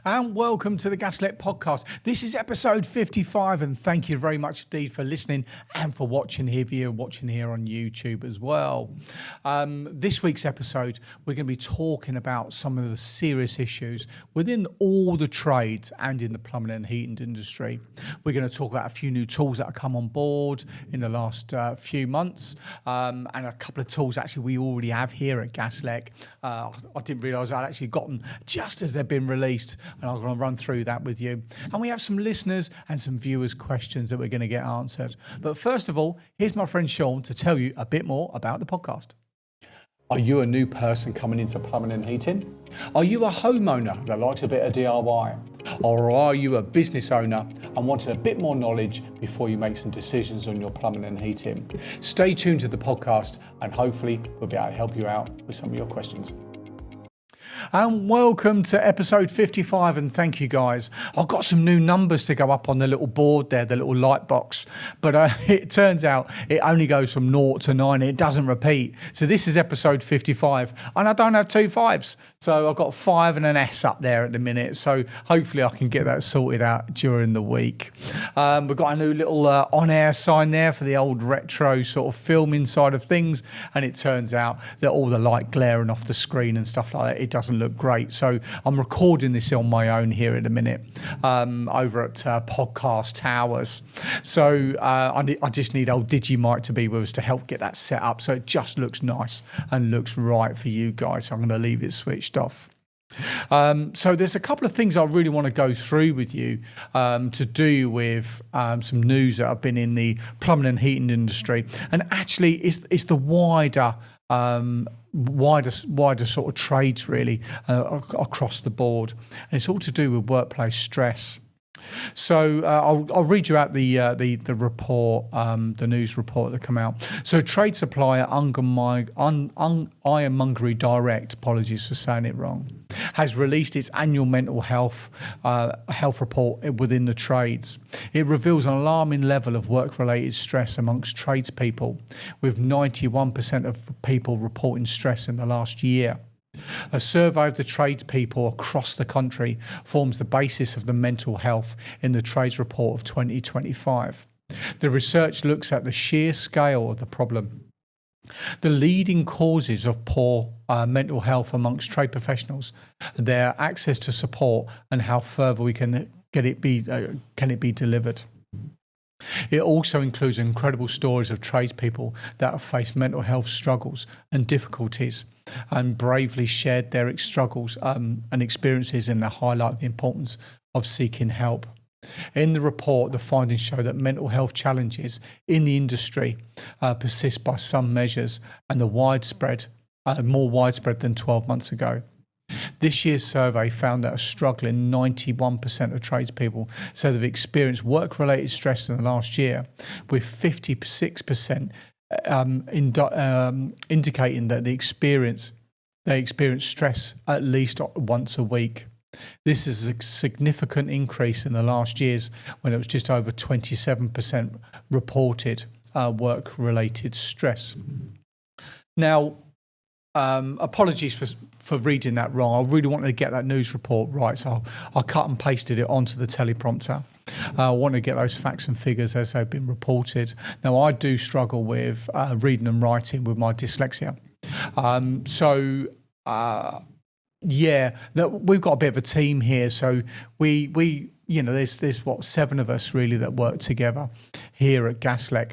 And welcome to the Gaslec podcast. This is episode 55, and thank you very much indeed for listening and for watching here. If you're watching here on YouTube as well. This week's episode, we're going to be talking about some of the serious issues within all the trades and in the plumbing and heating industry. We're going to talk about a few new tools that have come on board in the last few months, and a couple of tools actually we already have here at Gaslec. I didn't realise I'd actually got them just as they've been released, and I'm going to run through that with you. And we have some listeners and some viewers' questions that we're going to get answered. But first of all, here's my friend Sean to tell you a bit more about the podcast. Are you a new person coming into plumbing and heating? Are you a homeowner that likes a bit of DIY? Or are you a business owner and wanted a bit more knowledge before you make some decisions on your plumbing and heating? Stay tuned to the podcast and hopefully we'll be able to help you out with some of your questions. And welcome to episode 55, and thank you guys. I've got some new numbers to go up on the little board there, the little light box, but it turns out it only goes from 0 to 9, it doesn't repeat. So this is episode 55, and I don't have two fives, so I've got 5 and an S up there at the minute, so hopefully I can get that sorted out during the week. We've got a new little on-air sign there for the old retro sort of filming side of things, and it turns out that all the light glaring off the screen and stuff like that, it doesn't look great. So I'm recording this on my own here in a minute over at Podcast Towers. So I just need old Digimic to be with us to help get that set up so it just looks nice and looks right for you guys. So I'm going to leave it switched off. So there's a couple of things I really want to go through with you to do with some news that have been in the plumbing and heating industry, and actually it's the wider sort of trades really across the board, and it's all to do with workplace stress. So I'll read you out the report, the news report that come out. So trade supplier Ironmongery Direct, apologies for saying it wrong, has released its annual mental health report within the trades. It reveals an alarming level of work-related stress amongst tradespeople, with 91% of people reporting stress in the last year. A survey of the tradespeople across the country forms the basis of the mental health in the trades report of 2025. The research looks at the sheer scale of the problem. The leading causes of poor mental health amongst trade professionals, their access to support, and how further we can can it be delivered. It also includes incredible stories of tradespeople that have faced mental health struggles and difficulties and bravely shared their struggles and experiences, and they highlight the importance of seeking help. In the report, the findings show that mental health challenges in the industry persist by some measures and more widespread than 12 months ago. This year's survey found that a struggling 91% of tradespeople said they've experienced work-related stress in the last year, with 56% indicating that they experience stress at least once a week. This is a significant increase in the last years, when it was just over 27% reported work-related stress. Now, apologies for reading that wrong. I really wanted to get that news report right, so I cut and pasted it onto the teleprompter. I want to get those facts and figures as they've been reported. Now, I do struggle with reading and writing with my dyslexia. We've got a bit of a team here. So we there's 7 of us really that work together here at Gaslec.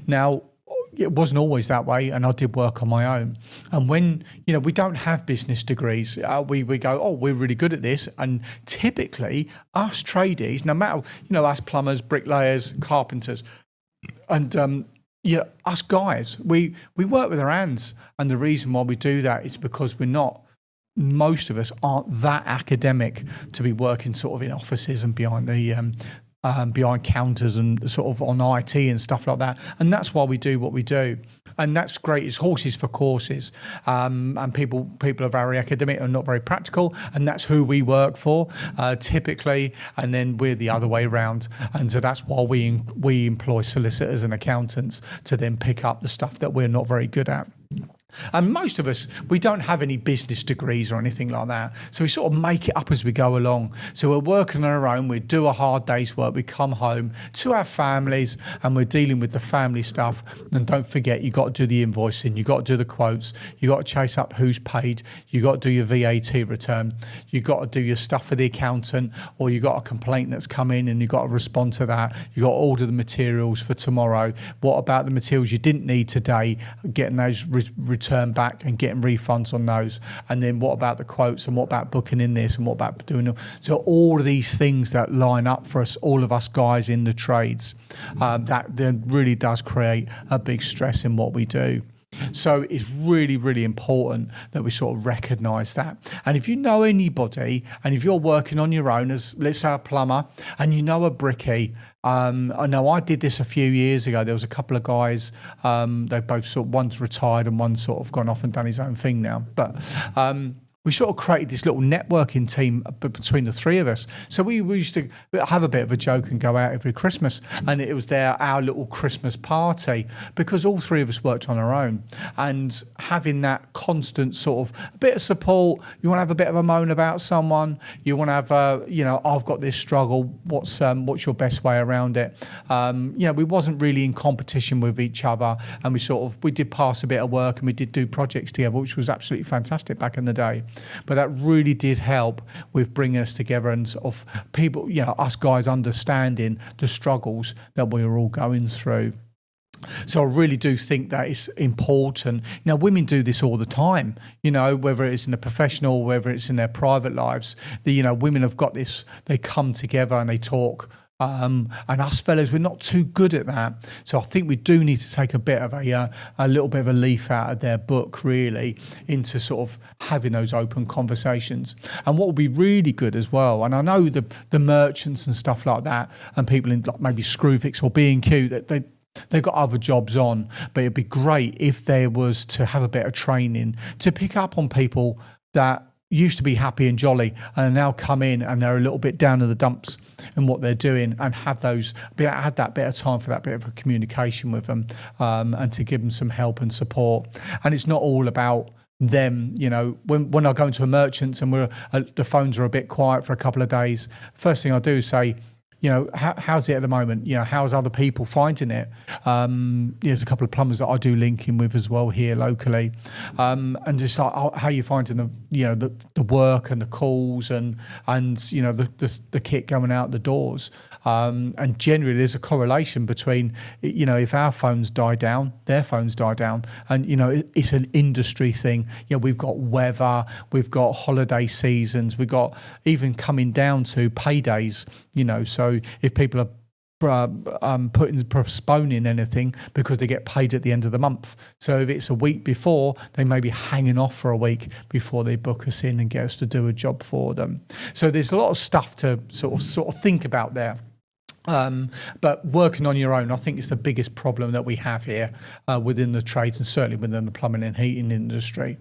Now, it wasn't always that way, and I did work on my own. And when, we don't have business degrees, we go, oh, we're really good at this. And typically, us tradies, no matter, us plumbers, bricklayers, carpenters, and us guys, we work with our hands. And the reason why we do that is because most of us aren't that academic to be working sort of in offices and behind counters and sort of on IT and stuff like that. And that's why we do what we do. And that's great. It's horses for courses. And people are very academic and not very practical. And that's who we work for, typically. And then we're the other way around. And so that's why we employ solicitors and accountants to then pick up the stuff that we're not very good at. And most of us, we don't have any business degrees or anything like that. So we sort of make it up as we go along. So we're working on our own. We do a hard day's work. We come home to our families and we're dealing with the family stuff. And don't forget, you got to do the invoicing. You got to do the quotes. You got to chase up who's paid. You got to do your VAT return. You got to do your stuff for the accountant, or you got a complaint that's come in and you got to respond to that. You got to order the materials for tomorrow. What about the materials you didn't need today? Getting those return back and getting refunds on those. And then what about the quotes, and what about booking in this, and what about doing so all of these things that line up for us, all of us guys in the trades, that then really does create a big stress in what we do. So it's really, really important that we sort of recognise that. And if you know anybody, and if you're working on your own as, let's say, a plumber, and you know a brickie, I know I did this a few years ago. There was a couple of guys, they both sort of, one's retired and one's sort of gone off and done his own thing now. But we sort of created this little networking team between the three of us. So we used to have a bit of a joke and go out every Christmas, and it was our little Christmas party, because all three of us worked on our own. And having that constant sort of a bit of support, you want to have a bit of a moan about someone, you want to have I've got this struggle, what's your best way around it? We wasn't really in competition with each other, and we did pass a bit of work and we did do projects together, which was absolutely fantastic back in the day. But that really did help with bringing us together and sort of people, us guys understanding the struggles that we were all going through. So I really do think that it's important. Now, women do this all the time, whether it's in the professional, whether it's in their private lives. Women have got this, they come together and they talk. And us fellas, we're not too good at that. So I think we do need to take a bit of a little bit of a leaf out of their book, really, into sort of having those open conversations. And what would be really good as well, and I know the merchants and stuff like that, and people in like maybe Screwfix or B&Q, that they've got other jobs on, but it'd be great if there was to have a bit of training to pick up on people that used to be happy and jolly and now come in and they're a little bit down in the dumps in what they're doing, and have that bit of time for that bit of a communication with them, and to give them some help and support. And it's not all about them. When I go into a merchant's and the phones are a bit quiet for a couple of days, first thing I do is say, how's it at the moment? How's other people finding it? There's a couple of plumbers that I do link in with as well here locally, and just like, how are you finding the work and the calls and the kit going out the doors. And generally there's a correlation between, if our phones die down, their phones die down. And, it's an industry thing. We've got weather, we've got holiday seasons, we've got even coming down to paydays, so if people are postponing anything because they get paid at the end of the month. So if it's a week before, they may be hanging off for a week before they book us in and get us to do a job for them. So there's a lot of stuff to sort of think about there. But working on your own, I think, is the biggest problem that we have here within the trades, and certainly within the plumbing and heating industry.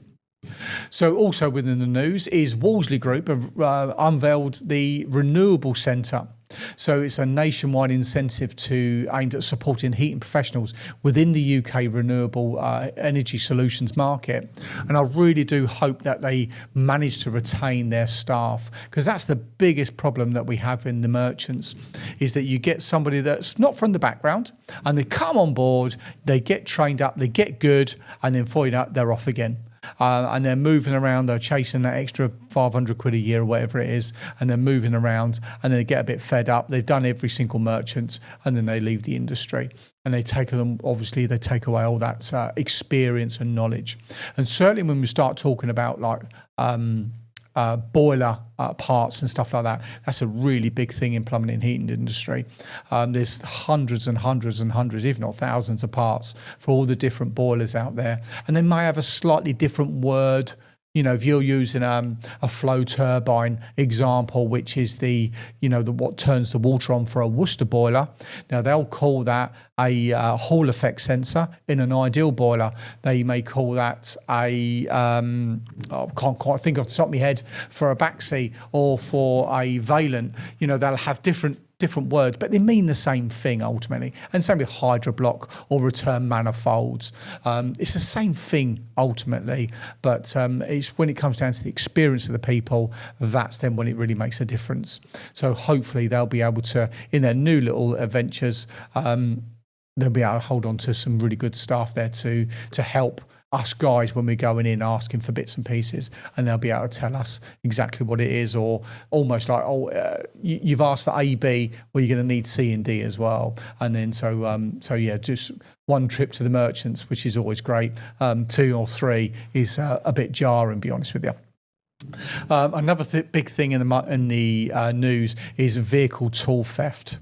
So also within the news is Wolseley Group have unveiled the Renewable Centre. So it's a nationwide incentive aimed at supporting heating professionals within the UK renewable energy solutions market. And I really do hope that they manage to retain their staff, because that's the biggest problem that we have in the merchants, is that you get somebody that's not from the background and they come on board, they get trained up, they get good, and then before you know it, they're off again. And they're moving around, they're chasing that extra 500 quid a year or whatever it is, and they're moving around and they get a bit fed up. They've done every single merchant and then they leave the industry, and they take away all that experience and knowledge. And certainly when we start talking about like boiler parts and stuff like that, that's a really big thing in plumbing and heating industry. There's hundreds and hundreds and hundreds, if not thousands of parts for all the different boilers out there, and they may have a slightly different word. If you're using a flow turbine example, which is what turns the water on for a Worcester boiler, now they'll call that a Hall effect sensor. In an ideal boiler, they may call that I can't quite think off the top of my head, for a Baxi or for a Valent. They'll have different different words, but they mean the same thing ultimately. And same with hydroblock or return manifolds. It's the same thing ultimately, but it's when it comes down to the experience of the people, that's then when it really makes a difference. So hopefully they'll be able to, in their new little adventures, they'll be able to hold on to some really good staff there to help us guys when we're going in asking for bits and pieces, and they'll be able to tell us exactly what it is, or almost like, you've asked for A, B, well, you're going to need C and D as well. And then so yeah, just one trip to the merchants, which is always great. 2 or 3 is a bit jarring, to be honest with you. Another big thing in the news is vehicle tool theft.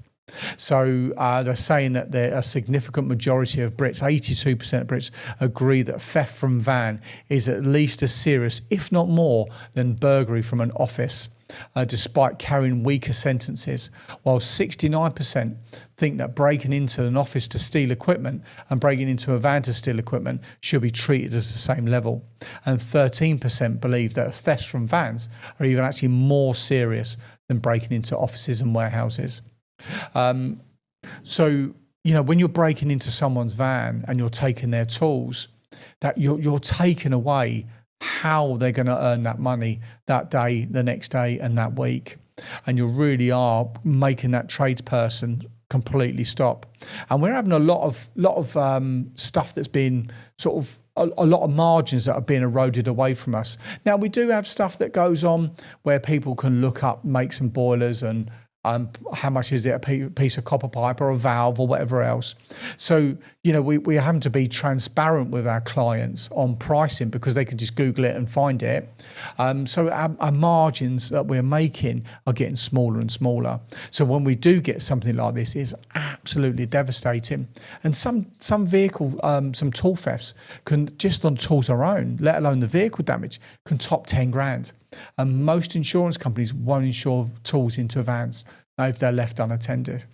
So they're saying that a significant majority of Brits, 82% of Brits, agree that theft from van is at least as serious, if not more, than burglary from an office, despite carrying weaker sentences, while 69% think that breaking into an office to steal equipment and breaking into a van to steal equipment should be treated as the same level. And 13% believe that thefts from vans are even actually more serious than breaking into offices and warehouses. So, when you're breaking into someone's van and you're taking their tools, that you're taking away how they're going to earn that money that day, the next day, and that week. And you really are making that tradesperson completely stop. And we're having a lot of stuff that's been sort of a lot of margins that are being eroded away from us. Now, we do have stuff that goes on where people can look up, make some boilers and how much is it, a piece of copper pipe or a valve or whatever else. So, we're having to be transparent with our clients on pricing because they can just Google it and find it. So our margins that we're making are getting smaller and smaller. So when we do get something like this, it's absolutely devastating. And some vehicle, some tool thefts can, just on tools alone, let alone the vehicle damage, can top 10 grand. And most insurance companies won't insure tools into vans if they're left unattended.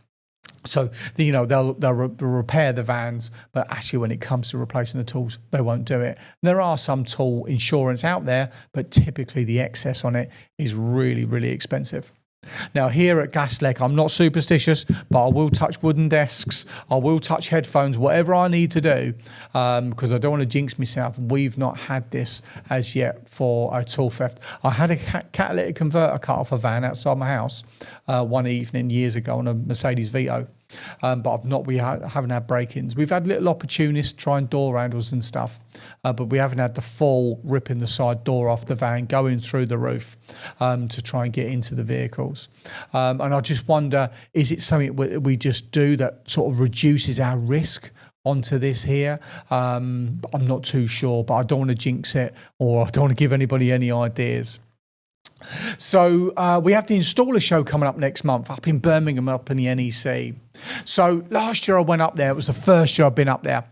So, they'll repair the vans, but actually when it comes to replacing the tools, they won't do it. There are some tool insurance out there, but typically the excess on it is really, really expensive. Now, here at Gaslec, I'm not superstitious, but I will touch wooden desks, I will touch headphones, whatever I need to do, because I don't want to jinx myself. We've not had this as yet for a tool theft. I had a catalytic converter cut off a van outside my house one evening years ago on a Mercedes Vito. But we haven't had break-ins. We've had little opportunists trying door handles and stuff, but we haven't had the full ripping the side door off the van, going through the roof to try and get into the vehicles. And I just wonder, is it something we just do that sort of reduces our risk onto this here? I'm not too sure, but I don't want to jinx it, or I don't want to give anybody any ideas. So we have the installer show coming up next month up in Birmingham, up in the NEC. So last year I went up there. It was the first year I've been up there.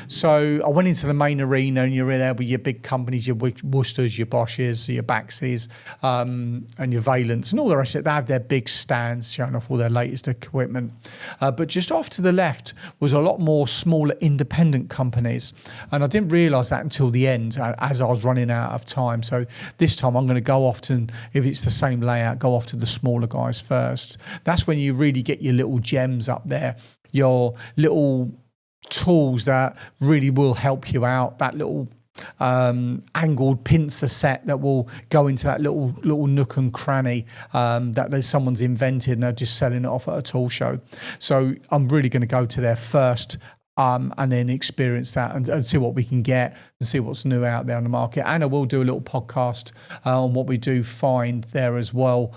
So I went into the main arena, and you're in there with your big companies, your Worcesters, your Bosches, your Baxes, and your Valents, and all the rest of it. They have their big stands showing off all their latest equipment. But just off to the left was a lot more smaller independent companies. And I didn't realise that until the end, as I was running out of time. So this time I'm going to go off to, if it's the same layout, go off to the smaller guys first. That's when you really get your little gems up there, your little tools that really will help you out, that little angled pincer set that will go into that little nook and cranny that someone's invented, and they're just selling it off at a tool show. So I'm really going to go to there first and then experience that and see what we can get and see what's new out there on the market. And I will do a little podcast on what we do find there as well.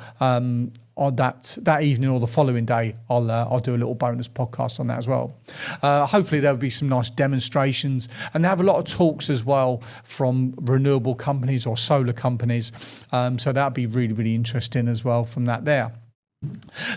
On that evening or the following day, I'll do a little bonus podcast on that as well. Hopefully there'll be some nice demonstrations, and they have a lot of talks as well from renewable companies or solar companies. So that'll be really, really interesting as well from that there.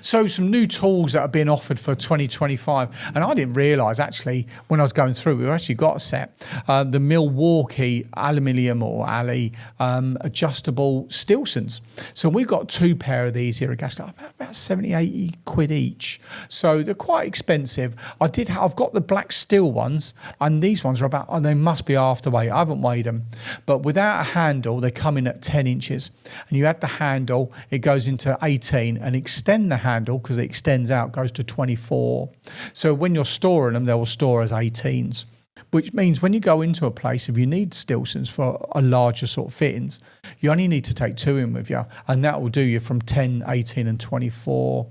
So some new tools that are being offered for 2025, and I didn't realise actually when I was going through, we've actually got a set, the Milwaukee aluminium or Ali adjustable Stilsons. So we've got 2 pair of these here at Gaslec, about 70, 80 quid each. So they're quite expensive. I've got the black steel ones, and these ones are they must be after weight. I haven't weighed them, but without a handle, they come in at 10 inches, and you add the handle, it goes into 18 and extend the handle, because it extends out, goes to 24. So when you're storing them, they will store as 18s, which means when you go into a place, if you need Stilsons for a larger sort of fittings, you only need to take 2 in with you, and that will do you from 10, 18 and 24.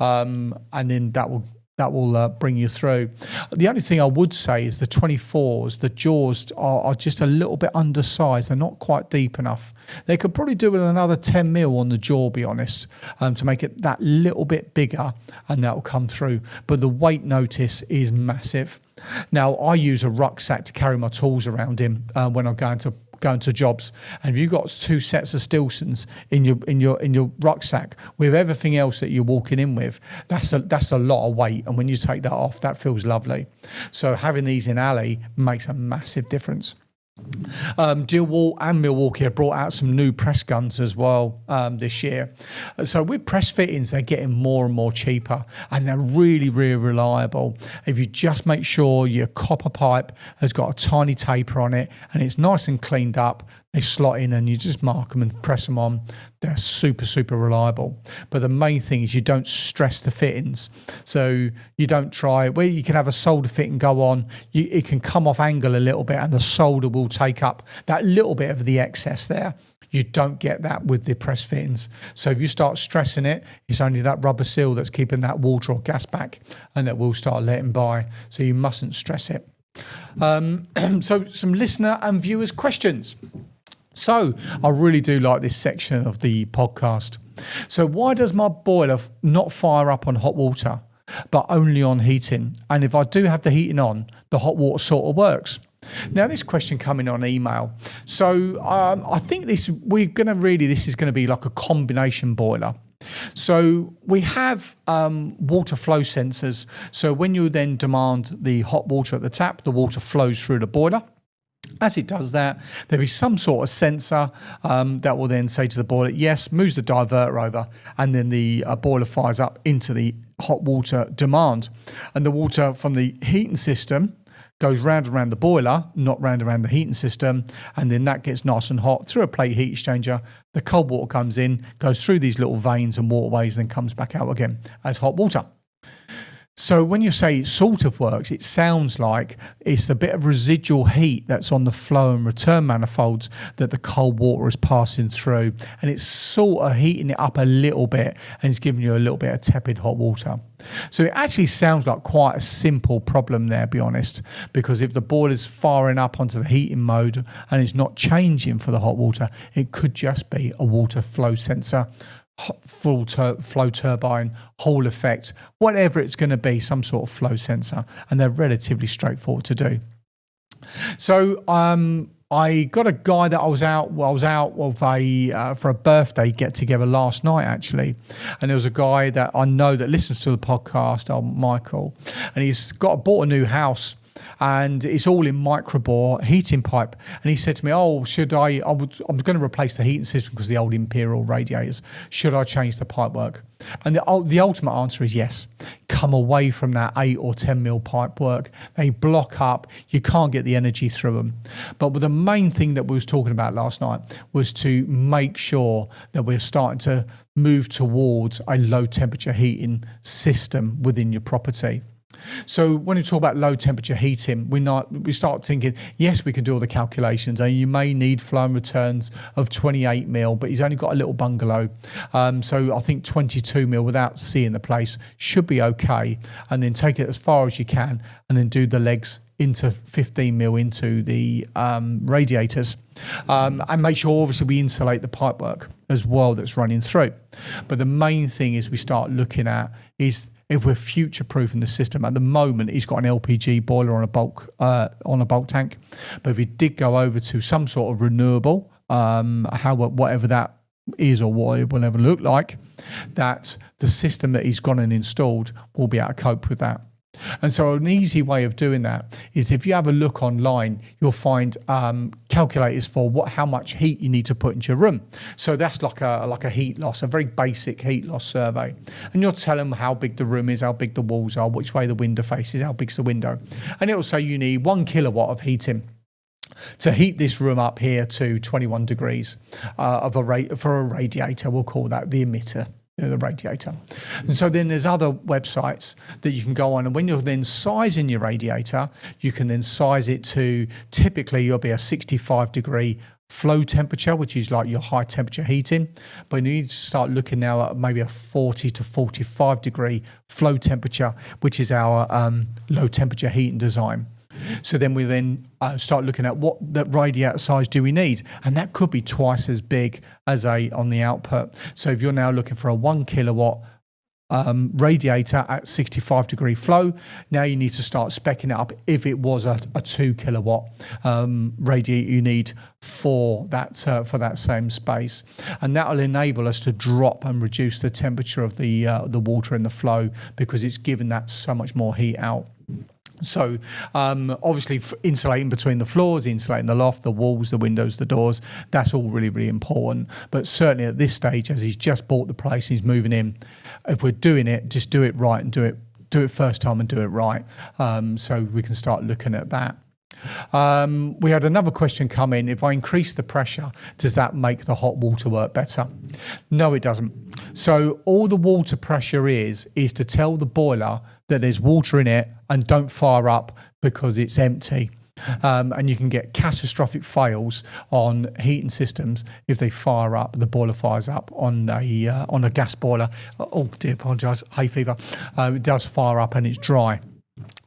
And then that will bring you through. The only thing I would say is the 24s, the jaws are just a little bit undersized. They're not quite deep enough. They could probably do with another 10 mil on the jaw, be honest, to make it that little bit bigger, and that will come through. But the weight notice is massive. Now, I use a rucksack to carry my tools around in when I'm going to jobs, and if you've got 2 sets of Stilsons in your rucksack with everything else that you're walking in with, that's a lot of weight, and when you take that off, that feels lovely. So having these in alley makes a massive difference. Dealwall and Milwaukee have brought out some new press guns as well this year. So with press fittings, they're getting more and more cheaper, and they're really, really reliable. If you just make sure your copper pipe has got a tiny taper on it and it's nice and cleaned up, they slot in and you just mark them and press them on. They're super, super reliable. But the main thing is you don't stress the fittings. So you don't try, where you can have a solder fitting go on, it can come off angle a little bit and the solder will take up that little bit of the excess there. You don't get that with the press fittings. So if you start stressing it, it's only that rubber seal that's keeping that water or gas back, and that will start letting by. So you mustn't stress it. So some listener and viewers questions. So I really do like this section of the podcast. So why does my boiler not fire up on hot water, but only on heating? And if I do have the heating on, the hot water sort of works. Now, this question coming on email. So I think this is going to be like a combination boiler. So we have water flow sensors. So when you then demand the hot water at the tap, the water flows through the boiler. As it does that, there'll be some sort of sensor that will then say to the boiler, yes, moves the diverter over, and then the boiler fires up into the hot water demand. And the water from the heating system goes round and around the boiler, not round around the heating system, and then that gets nice and hot through a plate heat exchanger. The cold water comes in, goes through these little veins and waterways, then comes back out again as hot water. So when you say it sort of works, it sounds like it's the bit of residual heat that's on the flow and return manifolds that the cold water is passing through, and it's sort of heating it up a little bit, and it's giving you a little bit of tepid hot water. So it actually sounds like quite a simple problem there, be honest, because if the boiler's firing up onto the heating mode and it's not changing for the hot water, it could just be a water flow sensor, full flow turbine, Hall effect, whatever it's going to be, some sort of flow sensor, and they're relatively straightforward to do. So I got a guy that I was out with for a birthday get together last night actually, and there was a guy that I know that listens to the podcast, Michael, and he's bought a new house. And it's all in microbore heating pipe. And he said to me, I'm going to replace the heating system because the old Imperial radiators. Should I change the pipework? And the ultimate answer is yes. Come away from that 8 or 10 mil pipework. They block up. You can't get the energy through them. But the main thing that we was talking about last night was to make sure that we're starting to move towards a low temperature heating system within your property. So when you talk about low temperature heating, we start thinking, yes, we can do all the calculations, and you may need flow and returns of 28 mil, but he's only got a little bungalow. So I think 22 mil without seeing the place should be okay. And then take it as far as you can, and then do the legs into 15 mil into the radiators. And make sure obviously we insulate the pipework as well that's running through. But the main thing is we start looking at is if we're future-proofing the system. At the moment, he's got an LPG boiler on a bulk tank. But if he did go over to some sort of renewable, whatever that is or what it will ever look like, that the system that he's gone and installed will be able to cope with that. And so an easy way of doing that is if you have a look online, you'll find calculators for how much heat you need to put into your room. So that's like a heat loss, a very basic heat loss survey. And you'll tell them how big the room is, how big the walls are, which way the window faces, how big's the window. And it'll say you need 1 kilowatt of heating to heat this room up here to 21 degrees for a radiator. We'll call that the emitter. the radiator. And so then there's other websites that you can go on, and when you're then sizing your radiator, you can then size it to, typically you'll be a 65 degree flow temperature, which is like your high temperature heating, but you need to start looking now at maybe a 40 to 45 degree flow temperature, which is our low temperature heating design. So then we start looking at what the radiator size do we need, and that could be twice as big as on the output. So if you're now looking for a 1 kilowatt radiator at 65 degree flow, now you need to start speccing it up. If it was a 2 kilowatt radiator you need for that same space, and that will enable us to drop and reduce the temperature of the water in the flow, because it's given that so much more heat out. So obviously insulating between the floors, insulating the loft, the walls, the windows, the doors, that's all really, really important. But certainly at this stage, as he's just bought the place, he's moving in, if we're doing it, just do it right and do it first time and do it right. So we can start looking at that. We had another question come in. If I increase the pressure, does that make the hot water work better? No, it doesn't. So all the water pressure is to tell the boiler that there's water in it and don't fire up because it's empty. And you can get catastrophic fails on heating systems if they fire up, the boiler fires up on a gas boiler. Oh dear, apologise, hay fever. It does fire up and it's dry.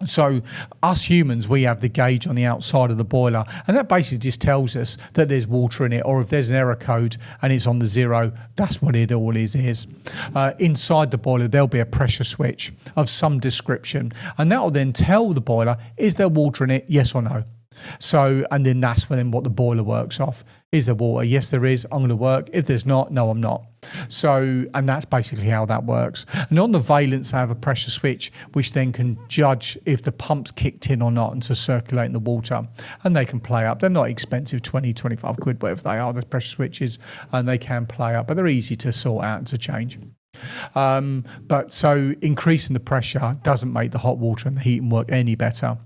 So us humans, we have the gauge on the outside of the boiler, and that basically just tells us that there's water in it, or if there's an error code and it's on the 0, that's what it all is. Inside the boiler, there'll be a pressure switch of some description, and that will then tell the boiler, is there water in it, yes or no? So, and then that's when what the boiler works off. Is there water? Yes, there is. I'm going to work. If there's not, no, I'm not. So, and that's basically how that works. And on the valence, I have a pressure switch, which then can judge if the pump's kicked in or not into circulating the water. And they can play up. They're not expensive, 20, 25 quid, whatever they are, the pressure switches, and they can play up, but they're easy to sort out and to change. But so increasing the pressure doesn't make the hot water and the heating work any better.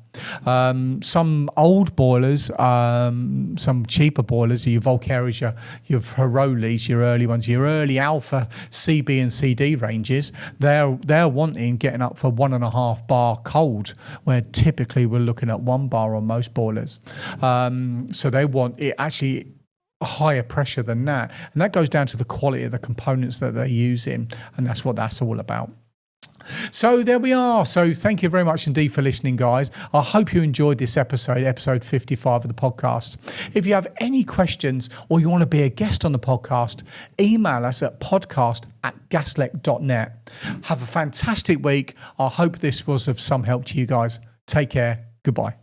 Some old boilers, some cheaper boilers, your Volcaris, your Herolis, your early ones, your early Alpha CB and CD ranges, they're wanting getting up for 1.5 bar cold, where typically we're looking at 1 bar on most boilers. So they want it actually higher pressure than that, and that goes down to the quality of the components that they're using, and that's what that's all about. So there we are. So thank you very much indeed for listening, guys. I hope you enjoyed this episode 55 of the podcast. If you have any questions or you want to be a guest on the podcast, email us at podcast@gaslec.net. Have a fantastic week. I hope this was of some help to you guys. Take care. Goodbye.